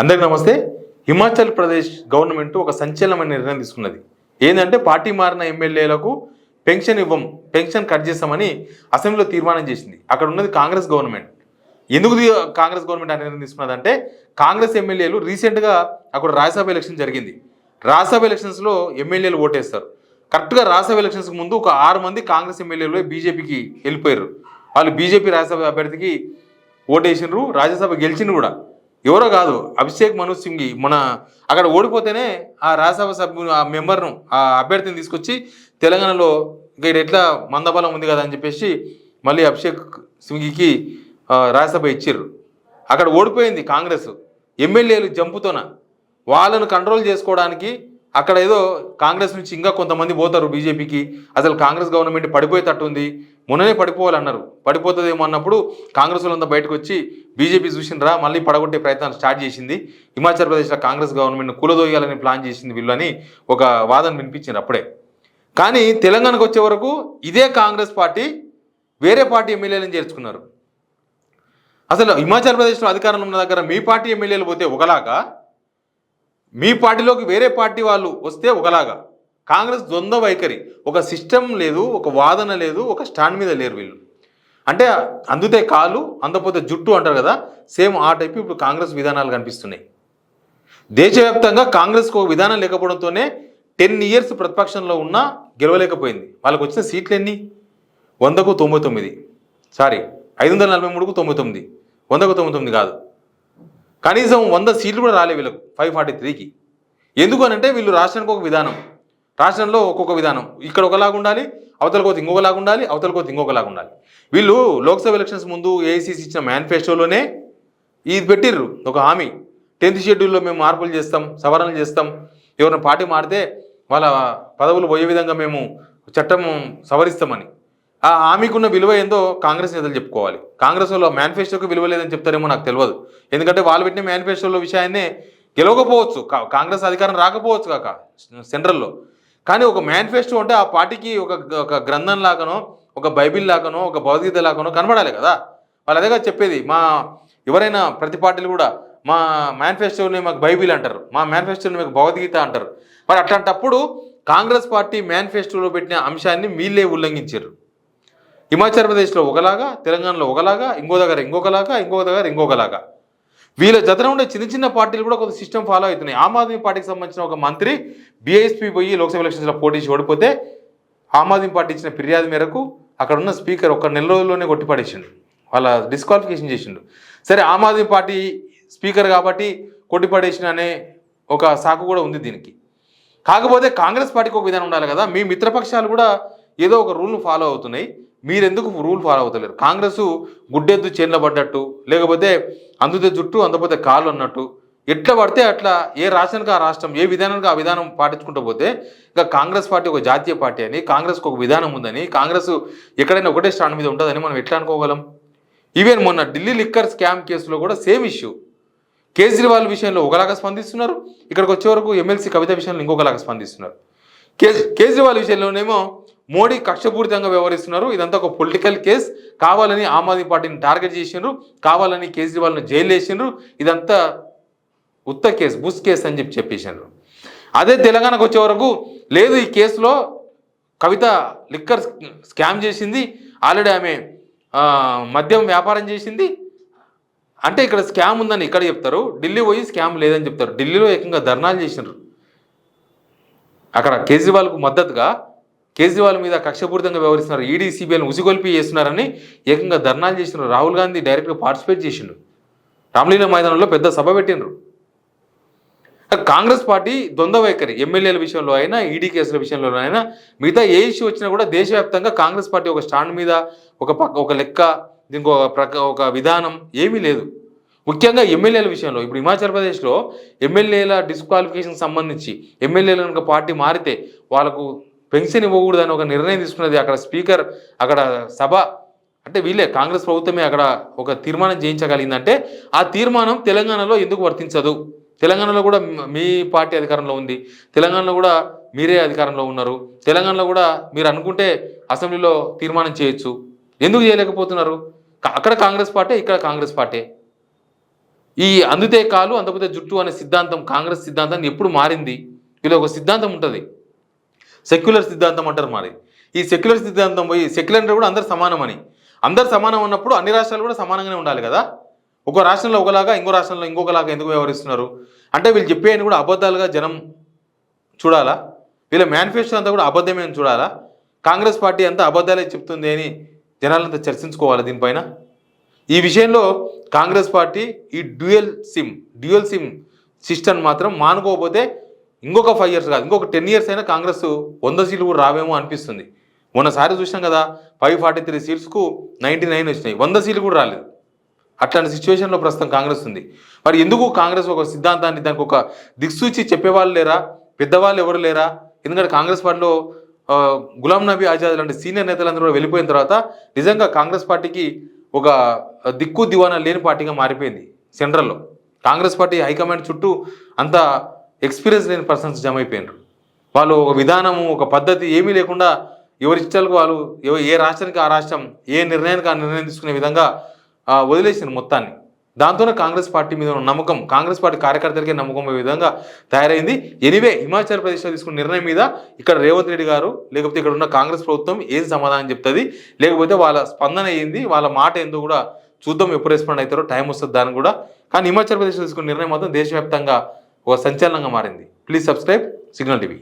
అందరికీ నమస్తే. హిమాచల్ ప్రదేశ్ గవర్నమెంట్ ఒక సంచలనమైన నిర్ణయం తీసుకున్నది. ఏంటంటే పార్టీ మారిన ఎమ్మెల్యేలకు పెన్షన్ కట్ చేస్తామని అసెంబ్లీలో తీర్మానం చేసింది. అక్కడ ఉన్నది కాంగ్రెస్ గవర్నమెంట్. ఎందుకు కాంగ్రెస్ గవర్నమెంట్ ఆ నిర్ణయం తీసుకున్నదంటే కాంగ్రెస్ ఎమ్మెల్యేలు రీసెంట్గా అక్కడ రాజ్యసభ ఎలక్షన్ జరిగింది. రాజ్యసభ ఎలక్షన్స్లో ఎమ్మెల్యేలు ఓటేస్తారు. కరెక్ట్గా రాజ్యసభ ఎలక్షన్స్కి ముందు ఒక 6 మంది కాంగ్రెస్ ఎమ్మెల్యేలు బీజేపీకి వెళ్ళిపోయారు. వాళ్ళు బీజేపీ రాజ్యసభ అభ్యర్థికి ఓటేసినారు, రాజ్యసభ గెలిచిండ్రు కూడా. ఎవరో కాదు, అభిషేక్ మను సింఘి. మన అక్కడ ఓడిపోతేనే ఆ రాజ్యసభ సభ్యులు ఆ మెంబర్ను ఆ అభ్యర్థిని తీసుకొచ్చి తెలంగాణలో ఇక్కడ ఎట్లా మందబలం ఉంది కదా అని చెప్పేసి మళ్ళీ అభిషేక్ సింఘికి రాజ్యసభ ఇచ్చిర్రు. అక్కడ ఓడిపోయింది కాంగ్రెస్. ఎమ్మెల్యేలు జంపుతోన వాళ్ళను కంట్రోల్ చేసుకోవడానికి అక్కడ ఏదో కాంగ్రెస్ నుంచి ఇంకా కొంతమంది పోతారు బీజేపీకి. అసలు కాంగ్రెస్ గవర్నమెంట్ పడిపోయేటట్టుంది, మొన్ననే పడిపోవాలన్నారు. పడిపోతుందేమో అన్నప్పుడు కాంగ్రెస్ వాళ్ళంతా బయటకు వచ్చి బీజేపీ చూసిండ్రా మళ్ళీ పడగొట్టే ప్రయత్నాలు స్టార్ట్ చేసింది, హిమాచల్ ప్రదేశ్లో కాంగ్రెస్ గవర్నమెంట్ను కూలదోయాలని ప్లాన్ చేసింది వీళ్ళు అని ఒక వాదన వినిపించింది అప్పుడే. కానీ తెలంగాణకు వచ్చే వరకు ఇదే కాంగ్రెస్ పార్టీ వేరే పార్టీ ఎమ్మెల్యేలను చేర్చుకున్నారు. అసలు హిమాచల్ ప్రదేశ్లో అధికారంలో ఉన్న దగ్గర మీ పార్టీ ఎమ్మెల్యేలు పోతే ఒకలాగా, మీ పార్టీలోకి వేరే పార్టీ వాళ్ళు వస్తే ఒకలాగా. కాంగ్రెస్ ద్వంద్వ వైఖరి, ఒక సిస్టమ్ లేదు, ఒక వాదన లేదు, ఒక స్టాండ్ మీద లేరు వీళ్ళు. అంటే అందుతే కాలు అందపోతే జుట్టు అంటారు కదా, సేమ్ ఆ టైప్ ఇప్పుడు కాంగ్రెస్ విధానాలు కనిపిస్తున్నాయి. దేశవ్యాప్తంగా కాంగ్రెస్కు ఒక విధానం లేకపోవడంతోనే 10 years ప్రతిపక్షంలో ఉన్నా గెలవలేకపోయింది. వాళ్ళకు వచ్చిన సీట్లు ఎన్ని? 100కు 99, సారీ 543కు 99, 100కు 99 కాదు, కనీసం 100 సీట్లు కూడా రాలే వీళ్ళకు 543కి. ఎందుకు అనంటే వీళ్ళు రాష్ట్రానికి ఒక విధానం, రాష్ట్రంలో ఒక్కొక్క విధానం, ఇక్కడ ఒకలాగా ఉండాలి, అవతలకోత ఇంకొకలాగా ఉండాలి, అవతలకోత ఇంకొకలాగా ఉండాలి. వీళ్ళు లోక్సభ ఎలక్షన్స్ ముందు ఏఐసీసీ ఇచ్చిన మేనిఫెస్టోలోనే ఇది పెట్టిర్రు ఒక హామీ, 10th షెడ్యూల్లో మేము మార్పులు చేస్తాం, సవరణలు చేస్తాం, ఎవరైనా పార్టీ మారితే వాళ్ళ పదవులు పోయే విధంగా మేము చట్టం సవరిస్తామని. ఆ హామీకున్న విలువ ఏందో కాంగ్రెస్ నేతలు చెప్పుకోవాలి. కాంగ్రెస్ వాళ్ళు మేనిఫెస్టోకి విలువ లేదని చెప్తారేమో నాకు తెలియదు. ఎందుకంటే వాళ్ళు పెట్టిన మేనిఫెస్టోలో విషయాన్నే గెలవకపోవచ్చు, కాంగ్రెస్ అధికారం రాకపోవచ్చు కాక సెంట్రల్లో. కానీ ఒక మేనిఫెస్టో అంటే ఆ పార్టీకి ఒక గ్రంథం లాగానో, ఒక బైబిల్ లాగానో, ఒక భగవద్గీత లాగానో కనబడాలి కదా. వాళ్ళు అదేగా చెప్పేది. ఎవరైనా ప్రతి పార్టీలు కూడా మా మేనిఫెస్టోని మాకు బైబిల్ అంటారు, మా మేనిఫెస్టోని మాకు భగవద్గీత అంటారు. మరి అట్లాంటప్పుడు కాంగ్రెస్ పార్టీ మేనిఫెస్టోలో పెట్టిన అంశాన్ని వీళ్ళే ఉల్లంఘించారు. హిమాచల్ ప్రదేశ్లో ఒకలాగా, తెలంగాణలో ఒకలాగా, ఇంకో దగ్గర ఇంకొకలాగా, ఇంకొక దగ్గర ఇంకొకలాగా. వీళ్ళ జతన ఉండే చిన్న చిన్న పార్టీలు కూడా కొంత సిస్టమ్ ఫాలో అవుతున్నాయి. ఆమ్ ఆద్మీ పార్టీకి సంబంధించిన ఒక మంత్రి బీఎస్పీ పోయి లోక్సభ ఎలక్షన్స్లో పోటీ ఓడిపోతే ఆమ్ ఆద్మీ పార్టీ ఇచ్చిన ఫిర్యాదు మేరకు అక్కడ ఉన్న స్పీకర్ 1 నెల రోజుల్లోనే కొట్టిపడేసిండు, వాళ్ళ డిస్క్వాలిఫికేషన్ చేసిండు. సరే, ఆమ్ ఆద్మీ పార్టీ స్పీకర్ కాబట్టి కొట్టిపడేసిన అనే ఒక సాకు కూడా ఉంది దీనికి. కాకపోతే కాంగ్రెస్ పార్టీకి ఒక విధానం ఉండాలి కదా. మీ మిత్రపక్షాలు కూడా ఏదో ఒక రూల్ను ఫాలో అవుతున్నాయి, మీరెందుకు రూల్ ఫాలో అవుతలేరు? కాంగ్రెస్ గుడ్డెద్దు చేన్ల పడ్డట్టు, లేకపోతే అందుతే జుట్టు అందపోతే కాళ్ళు అన్నట్టు ఎట్లా పడితే అట్లా ఏ రాష్ట్రానికి ఆ రాష్ట్రం, ఏ విధానానికి ఆ విధానం పాటించుకుంటూ పోతే ఇంకా కాంగ్రెస్ పార్టీ ఒక జాతీయ పార్టీ అని, కాంగ్రెస్కి ఒక విధానం ఉందని, కాంగ్రెస్ ఎక్కడైనా ఒకటే స్టాండ్ మీద ఉంటుందని మనం ఎట్లా అనుకోగలం? ఈవెన్ మొన్న ఢిల్లీ లిక్కర్ స్కామ్ కేసులో కూడా సేమ్ ఇష్యూ. కేజ్రీవాల్ విషయంలో ఒకలాగా స్పందిస్తున్నారు, ఇక్కడికి వచ్చే వరకు ఎమ్మెల్సీ కవిత విషయంలో ఇంకొకలాగా స్పందిస్తున్నారు. కేజ్రీవాల్ విషయంలోనేమో మోడీ కక్షపూరితంగా వ్యవహరిస్తున్నారు, ఇదంతా ఒక పొలిటికల్ కేస్, కావాలని ఆమ్ ఆద్మీ పార్టీని టార్గెట్ చేసిండ్రు, కావాలని కేజ్రీవాల్ను జైలు వేసిండ్రు, ఇదంతా ఉత్త కేసు, బుస్ కేసు అని చెప్పేసిండ్రు. అదే తెలంగాణకు వచ్చే వరకు లేదు, ఈ కేసులో కవిత లిక్కర్ స్కామ్ చేసింది, ఆల్రెడీ ఆమె మద్యం వ్యాపారం చేసింది అంటే ఇక్కడ స్కామ్ ఉందని ఇక్కడ చెప్తారు, ఢిల్లీ పోయి స్కామ్ లేదని చెప్తారు. ఢిల్లీలో ఏకంగా ధర్నాలు చేసినారు. అక్కడ కేజ్రీవాల్కు మద్దతుగా, కేజ్రీవాల్ మీద కక్షపూరితంగా వ్యవహరిస్తున్నారు, ఈడీ సిబిఐని ఉసిగొల్పి చేస్తున్నారని ఏకంగా ధర్నాలు చేసినారు. రాహుల్ గాంధీ డైరెక్ట్గా పార్టిసిపేట్ చేసిండు, రామ్లీలా మైదానంలో పెద్ద సభ పెట్టినరు. కాంగ్రెస్ పార్టీ ద్వంద్వ వైఖరి, ఎమ్మెల్యేల విషయంలో అయినా, ఈడీ కేసుల విషయంలో అయినా, మిగతా ఏ ఇష్యూ వచ్చినా కూడా దేశవ్యాప్తంగా కాంగ్రెస్ పార్టీ ఒక స్టాండ్ మీద, ఒక లెక్క, ఒక విధానం ఏమీ లేదు. ముఖ్యంగా ఎమ్మెల్యేల విషయంలో ఇప్పుడు హిమాచల్ ప్రదేశ్లో ఎమ్మెల్యేల డిస్క్వాలిఫికేషన్ సంబంధించి ఎమ్మెల్యేలు కనుక పార్టీ మారితే వాళ్ళకు పెన్షన్ ఇవ్వకూడదని ఒక నిర్ణయం తీసుకున్నది అక్కడ స్పీకర్, అక్కడ సభ. అంటే వీళ్ళే కాంగ్రెస్ ప్రభుత్వమే అక్కడ ఒక తీర్మానం చేయించగలిగిందంటే ఆ తీర్మానం తెలంగాణలో ఎందుకు వర్తించదు? తెలంగాణలో కూడా మీ పార్టీ అధికారంలో ఉంది, తెలంగాణలో కూడా మీరే అధికారంలో ఉన్నారు, తెలంగాణలో కూడా మీరు అనుకుంటే అసెంబ్లీలో తీర్మానం చేయొచ్చు, ఎందుకు చేయలేకపోతున్నారు? అక్కడ కాంగ్రెస్ పార్టీ, ఇక్కడ కాంగ్రెస్ పార్టీ. ఈ అందుతే కాలు అందకపోతే జుట్టు అనే సిద్ధాంతం కాంగ్రెస్ సిద్ధాంతాన్ని ఎప్పుడు మారింది? వీళ్ళు ఒక సిద్ధాంతం ఉంటుంది, సెక్యులర్ సిద్ధాంతం అంటారు. మరి ఈ సెక్యులర్ సిద్ధాంతం పోయి సెక్యులర్ అంటే కూడా అందరు సమానమని, అందరు సమానం ఉన్నప్పుడు అన్ని రాష్ట్రాలు కూడా సమానంగానే ఉండాలి కదా. ఒక రాష్ట్రంలో ఒకలాగా ఇంకో రాష్ట్రంలో ఇంకొకలాగా ఎందుకు వ్యవహరిస్తున్నారు అంటే వీళ్ళు చెప్పేయని కూడా అబద్ధాలుగా జనం చూడాలా? వీళ్ళ మేనిఫెస్టో అంతా కూడా అబద్ధమే అని చూడాలా? కాంగ్రెస్ పార్టీ అంతా అబద్ధాలే చెప్తుంది అని జనాలంతా చర్చించుకోవాలి దీనిపైన. ఈ విషయంలో కాంగ్రెస్ పార్టీ ఈ డ్యూయల్ సిమ్ సిస్టమ్ మాత్రం మానుకోకపోతే ఇంకొక 5 years కాదు, ఇంకొక 10 years అయినా కాంగ్రెస్ 100 సీట్లు కూడా రావేమో అనిపిస్తుంది. మొన్నసారి చూసినాం కదా, 543 సీట్స్కు 99 వచ్చినాయి, 100 సీట్లు కూడా రాలేదు. అట్లాంటి సిచ్యువేషన్లో ప్రస్తుతం కాంగ్రెస్ ఉంది. మరి ఎందుకు కాంగ్రెస్ ఒక సిద్ధాంతాన్ని దానికి ఒక దిక్సూచి చెప్పేవాళ్ళు లేరా, పెద్దవాళ్ళు ఎవరు లేరా? ఎందుకంటే కాంగ్రెస్ పార్టీలో గులాం నబీ ఆజాద్ లాంటి సీనియర్ నేతలందరూ కూడా వెళ్ళిపోయిన తర్వాత నిజంగా కాంగ్రెస్ పార్టీకి ఒక దిక్కు దివానా లేని పార్టీగా మారిపోయింది. సెంట్రల్లో కాంగ్రెస్ పార్టీ హైకమాండ్ చుట్టూ అంత ఎక్స్పీరియన్స్ లేని పర్సన్స్ జమ అయిపోయినారు. వాళ్ళు ఒక విధానము ఒక పద్ధతి ఏమీ లేకుండా ఎవరి ఇష్టాలకు వాళ్ళు ఏ రాష్ట్రానికి ఆ రాష్ట్రం, ఏ నిర్ణయానికి ఆ నిర్ణయం తీసుకునే విధంగా వదిలేసింది మొత్తాన్ని. దాంతోనే కాంగ్రెస్ పార్టీ మీద ఉన్న నమ్మకం, కాంగ్రెస్ పార్టీ కార్యకర్తలకే నమ్మకం ఈ విధంగా తయారైంది. ఎనివే హిమాచల్ ప్రదేశ్లో తీసుకున్న నిర్ణయం మీద ఇక్కడ రేవంత్ రెడ్డి గారు లేకపోతే ఇక్కడ ఉన్న కాంగ్రెస్ ప్రభుత్వం ఏం సమాధానం చెప్తుంది, లేకపోతే వాళ్ళ స్పందన ఏంది, వాళ్ళ మాట ఏందో కూడా చూద్దాం. ఎప్పుడు రెస్పాండ్ అవుతారో టైం వస్తుంది దానికి కూడా. కానీ హిమాచల్ ప్రదేశ్లో తీసుకున్న నిర్ణయం మాత్రం దేశవ్యాప్తంగా ఒక సంచలనంగా మారింది. Please subscribe signal TV.